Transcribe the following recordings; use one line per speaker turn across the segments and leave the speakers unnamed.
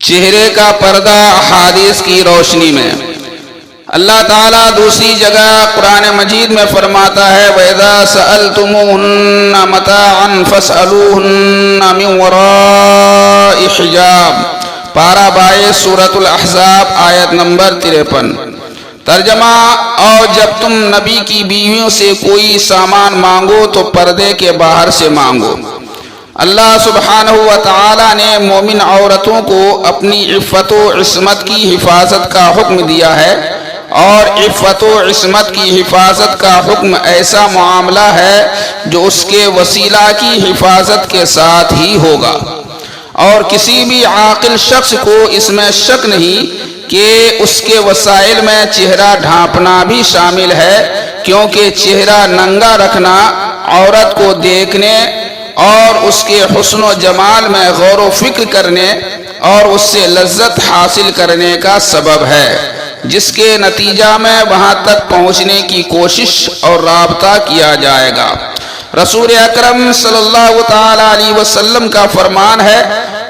چہرے کا پردہ احادیث کی روشنی میں اللہ تعالیٰ دوسری جگہ قرآن مجید میں فرماتا ہے وَإِذَا سَأَلْتُمُوهُنَّ مَتَاعًا فَاسْأَلُوهُنَّ مِنْ وَرَاءِ حِجَابٍ پارہ 22 سورۃ الاحزاب آیت نمبر 53۔ ترجمہ: اور جب تم نبی کی بیویوں سے کوئی سامان مانگو تو پردے کے باہر سے مانگو۔ اللہ سبحانہ و تعالی نے مومن عورتوں کو اپنی عفت و عصمت کی حفاظت کا حکم دیا ہے، اور عفت و عصمت کی حفاظت کا حکم ایسا معاملہ ہے جو اس کے وسیلہ کی حفاظت کے ساتھ ہی ہوگا، اور کسی بھی عاقل شخص کو اس میں شک نہیں کہ اس کے وسائل میں چہرہ ڈھانپنا بھی شامل ہے، کیونکہ چہرہ ننگا رکھنا عورت کو دیکھنے اور اس کے حسن و جمال میں غور و فکر کرنے اور اس سے لذت حاصل کرنے کا سبب ہے، جس کے نتیجہ میں وہاں تک پہنچنے کی کوشش اور رابطہ کیا جائے گا۔ رسول اکرم صلی اللہ تعالی علیہ وسلم کا فرمان ہے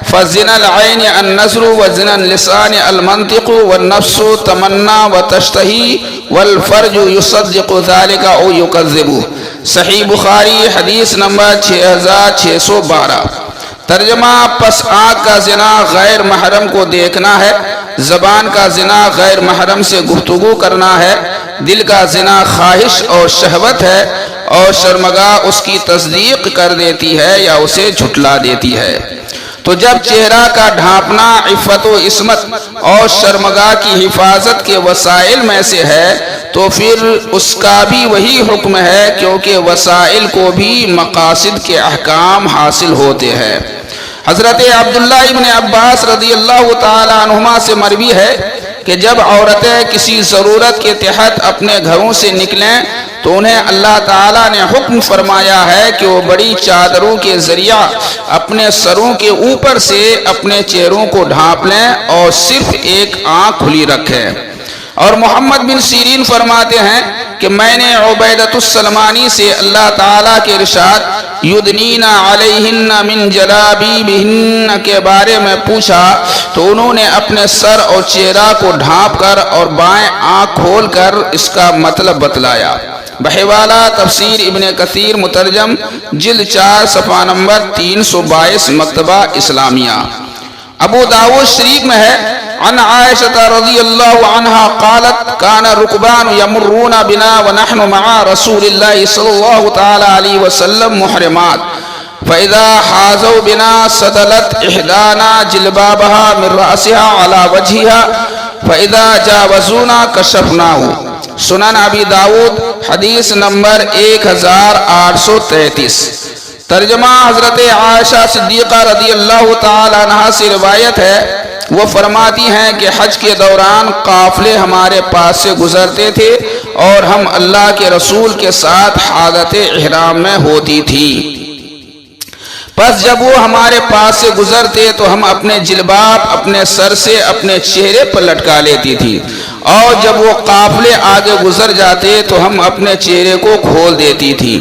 فَزِنَ الْعَيْنِ النَّظْرُ وَزِنَ اللِّسَانِ الْمَنْطِقُ وَالنَّفْسُ تَمَنَّى وَتَشْتَهِي وَالْفَرْجُ يُصَدِّقُ ذَلِكَ أَوْ يُكَذِّبُهُ۔ صحیح بخاری حدیث نمبر 6612۔ ترجمہ: پس آنکھ کا زنا غیر محرم کو دیکھنا ہے، زبان کا زنا غیر محرم سے گفتگو کرنا ہے، دل کا زنا خواہش اور شہوت ہے، اور شرمگاہ اس کی تصدیق کر دیتی ہے یا اسے جھٹلا دیتی ہے۔ تو جب چہرہ کا ڈھانپنا عفت و عصمت اور شرمگاہ کی حفاظت کے وسائل میں سے ہے تو پھر اس کا بھی وہی حکم ہے، کیونکہ وسائل کو بھی مقاصد کے احکام حاصل ہوتے ہیں۔ حضرت عبداللہ ابن عباس رضی اللہ تعالی عنہما سے مروی ہے کہ جب عورتیں کسی ضرورت کے تحت اپنے گھروں سے نکلیں تو انہیں اللہ تعالیٰ نے حکم فرمایا ہے کہ وہ بڑی چادروں کے ذریعہ اپنے سروں کے اوپر سے اپنے چہروں کو ڈھانپ لیں اور صرف ایک آنکھ کھلی رکھیں۔ اور محمد بن سیرین فرماتے ہیں کہ میں نے عبیدۃ السلمانی سے اللہ تعالیٰ کے ارشاد یدنین علیہن من جلابیبہن کے بارے میں پوچھا تو انہوں نے اپنے سر اور چہرہ کو ڈھانپ کر اور بائیں آنکھ کھول کر اس کا مطلب بتلایا۔ بحوالہ تفسیر ابن کثیر مترجم جلد 4 صفحہ نمبر 322 مکتبہ اسلامیہ۔ ابو داؤد شریف میں ہے عن عائشہ رضی اللہ عنہا قالت کان رکبان یمرون بنا ونحن مع رسول اللہ صلی اللہ تعالی علیہ وسلم محرمات فاذا حازوا بنا سدلت احدانا جلبابها من رأسها على وجهها فاذا جاوزونا کشفناه۔ سنن ابی داؤد حدیث نمبر 1833۔ ترجمہ: حضرت عائشہ صدیقہ رضی اللہ تعالی عنہا سے روایت ہے، وہ فرماتی ہیں کہ حج کے دوران قافلے ہمارے پاس سے گزرتے تھے اور ہم اللہ کے رسول کے ساتھ حالت احرام میں ہوتی تھی۔ پس جب وہ ہمارے پاس سے گزرتے تو ہم اپنے جلباب اپنے سر سے اپنے چہرے پر لٹکا لیتی تھی، اور جب وہ قافلے آگے گزر جاتے تو ہم اپنے چہرے کو کھول دیتی تھی۔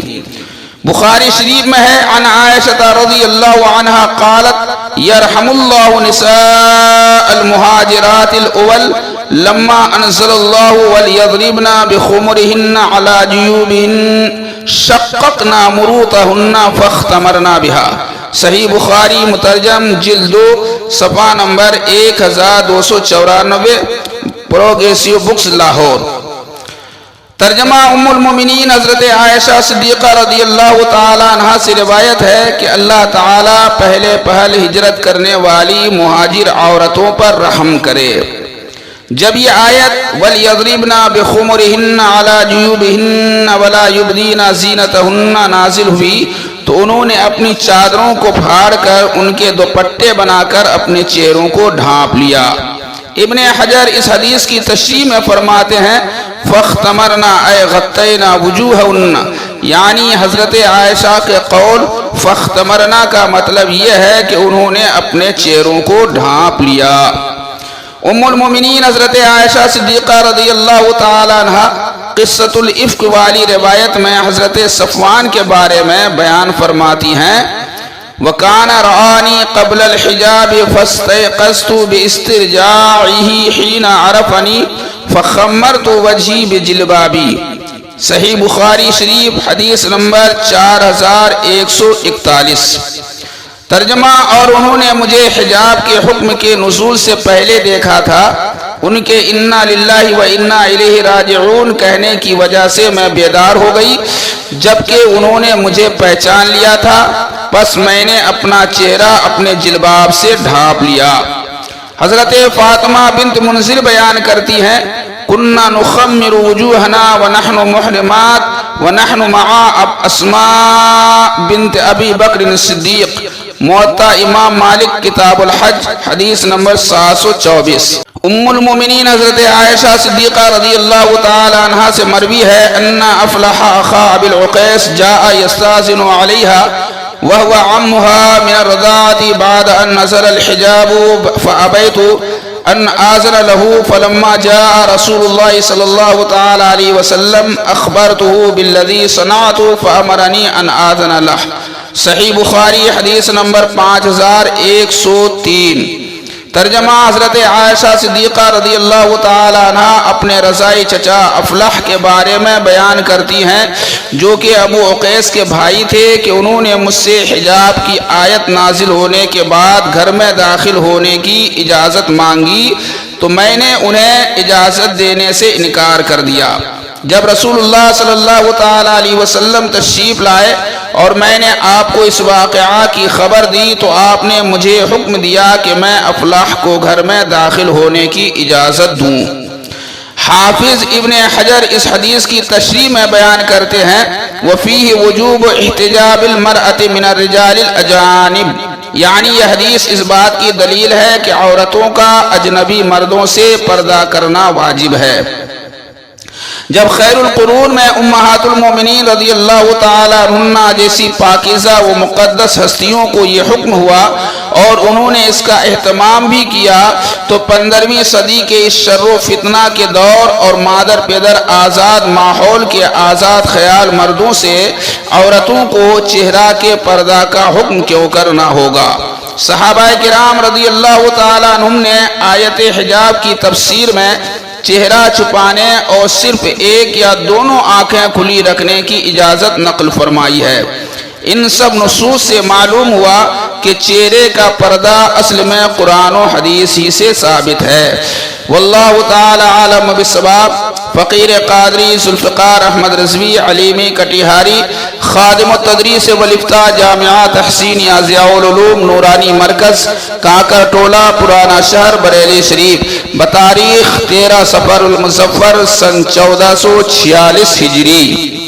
بخاری شریف میں ہے عن عائشہ رضی اللہ عنہا قالت یرحم اللہ نساء المہاجرات الاول لما انزل اللہ ولیضربن بخمرہن علی جیوبہن شققنا مروطہن فاختمرنا بہا۔ صحیح بخاری مترجم جلد 2 صفحہ نمبر 1294 پروگریسیو بکس لاہور۔ ترجمہ: ام المومنین حضرت عائشہ صدیقہ رضی اللہ تعالی عنہا سے روایت ہے کہ اللہ تعالیٰ پہلے پہل ہجرت کرنے والی مہاجر عورتوں پر رحم کرے۔ جب یہ آیت وَلْيَضْرِبْنَ بِخُمُرِهِنَّ عَلَى جُيُوبِهِنَّ وَلَا يُبْدِينَ زِينَتَهُنَّ نازل ہوئی تو انہوں نے اپنی چادروں کو پھاڑ کر ان کے دوپٹے بنا کر اپنے چہروں کو ڈھانپ لیا۔ ابن حجر اس حدیث کی تشریح میں فرماتے ہیں فاختمرنا اے غطینا وجوہن، یعنی حضرت عائشہ کے قول فاختمرنا کا مطلب یہ ہے کہ انہوں نے اپنے چہروں کو ڈھانپ لیا۔ ام المومنین حضرت عائشہ صدیقہ رضی اللہ تعالی عنہا قصۃ الافک والی روایت میں حضرت صفوان کے بارے میں بیان فرماتی ہیں وَكَانَ رَآنِي قَبْلَ الْحِجَابِ فَاسْتَيْقَظْتُ بِاسْتِرْجَاعِهِ حِينَ عَرَفَنِي فَخَمَّرْتُ وَجْهِي بِجِلْبَابِي۔ صحیح بخاری شریف حدیث نمبر 4141۔ ترجمہ: اور انہوں نے مجھے حجاب کے حکم کے نزول سے پہلے دیکھا تھا، ان کے انا للہ و انا الیہ راجعون کہنے کی وجہ سے میں بیدار ہو گئی، جبکہ انہوں نے مجھے پہچان لیا تھا، پس میں نے اپنا چہرہ اپنے جلباب سے ڈھانپ لیا۔ حضرت فاطمہ بنت منذر بیان کرتی ہیں، کننا نخمر وجوہنا ونحن محرمات ونحن مع اسماء بنت ابی بکر الصدیق۔ موطا امام مالک کتاب الحج حدیث نمبر 724۔ ام المومنین حضرت عائشہ صدیقہ رضی اللہ تعالی عنہا سے مروی ہے، ان افلح اخا ابی العقیس جاء یستاذن علیہا وهو عمها من الرضاعة بعد أن نزل الحجاب فأبيت أن آذن له، فلما جاء رسول الله صلى الله تعالى عليه وسلم أخبرته بالذي صنعت فأمرني أن آذن له۔ صحیح بخاری حدیث نمبر 5103۔ ترجمہ: حضرت عائشہ صدیقہ رضی اللہ تعالی عنہ اپنے رضائی چچا افلح کے بارے میں بیان کرتی ہیں، جو کہ ابو عقیس کے بھائی تھے، کہ انہوں نے مجھ سے حجاب کی آیت نازل ہونے کے بعد گھر میں داخل ہونے کی اجازت مانگی تو میں نے انہیں اجازت دینے سے انکار کر دیا۔ جب رسول اللہ صلی اللہ تعالی علیہ وسلم تشریف لائے اور میں نے آپ کو اس واقعہ کی خبر دی تو آپ نے مجھے حکم دیا کہ میں افلاح کو گھر میں داخل ہونے کی اجازت دوں۔ حافظ ابن حجر اس حدیث کی تشریح میں بیان کرتے ہیں، وَفِيهِ وُجُوبُ احتجاب المرأة من الرجال الاجانب، یعنی یہ حدیث اس بات کی دلیل ہے کہ عورتوں کا اجنبی مردوں سے پردہ کرنا واجب ہے۔ جب خیر القرون میں امہات المومنین رضی اللہ تعالی عنہ جیسی پاکیزہ و مقدس ہستیوں کو یہ حکم ہوا اور انہوں نے اس کا اہتمام بھی کیا، تو 15ویں صدی کے اس شر و فتنہ کے دور اور مادر پیدر آزاد ماحول کے آزاد خیال مردوں سے عورتوں کو چہرہ کے پردہ کا حکم کیوں کرنا ہوگا؟ صحابہ کرام رضی اللہ تعالی عنہم نے آیت حجاب کی تفسیر میں چہرہ چھپانے اور صرف ایک یا دونوں آنکھیں کھلی رکھنے کی اجازت نقل فرمائی ہے۔ ان سب نصوص سے معلوم ہوا کہ چہرے کا پردہ اصل میں قرآن و حدیث ہی سے ثابت ہے۔ واللہ تعالی عالم بالصواب۔ فقیر قادری ذوالفقار احمد رضوی علیمی کٹیہاری، خادم التدریس والافتاء جامعہ تحسینیہ ضیاء العلوم نورانی مرکز، کانکر ٹولہ، پرانا شہر، بریلی شریف، بتاریخ 13 صفر المظفر سن 1446 ہجری۔